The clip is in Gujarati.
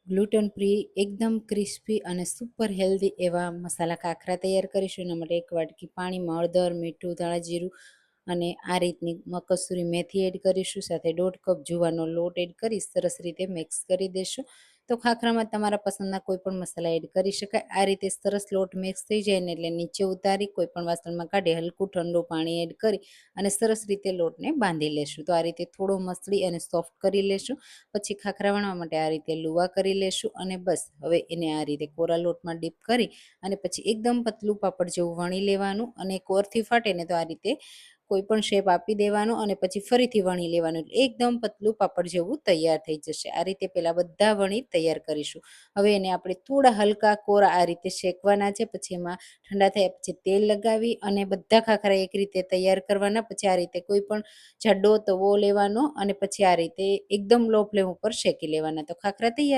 ગ્લુટન ફ્રી એકદમ ક્રિસ્પી અને સુપર હેલ્ધી એવા મસાલા ખાખરા તૈયાર કરીશું. એના માટે 1 વાટકી પાણીમાં હળદર, મીઠું, ધાણા જીરું અને આ રીતની કસૂરી મેથી એડ કરીશું. સાથે 1.5 કપ જુવારનો લોટ એડ કરી સરસ રીતે મિક્સ કરી દેશું. તો ખાખરામાં તમારા પસંદના કોઈ પણ મસાલા એડ કરી શકાય. આ રીતે સરસ લોટ મિક્સ થઈ જાય ને એટલે નીચે ઉતારી કોઈ પણ વાસણમાં કાઢી હલકું ઠંડુ પાણી એડ કરી અને સરસ રીતે લોટને બાંધી લેશું. તો આ રીતે થોડો મસળી અને સોફ્ટ કરી લેશું. પછી ખાખરા વણવા માટે આ રીતે લુવા કરી લેશું અને બસ હવે એને આ રીતે કોરા લોટમાં ડીપ કરી અને પછી એકદમ પતલું પાપડ જેવું વણી લેવાનું અને કોરથી ફાટે ને તો આ રીતે કોઈ પણ શેપ આપી દેવાનો અને પછી ફરીથી વણી લેવાનું એટલે એકદમ પતલું પાપડ જેવું તૈયાર થઈ જશે. આ રીતે પેલા બધા વણી તૈયાર કરીશું. હવે એને આપણે થોડા હલકા કોરા આ રીતે શેકવાના છે. પછી એમાં ઠંડા થયા પછી તેલ લગાવી અને બધા ખાખરા એક રીતે તૈયાર કરવાના. પછી આ રીતે કોઈ પણ જાડો તવો લેવાનો અને પછી આ રીતે એકદમ લો ફ્લેમ ઉપર શેકી લેવાના. તો ખાખરા તૈયાર.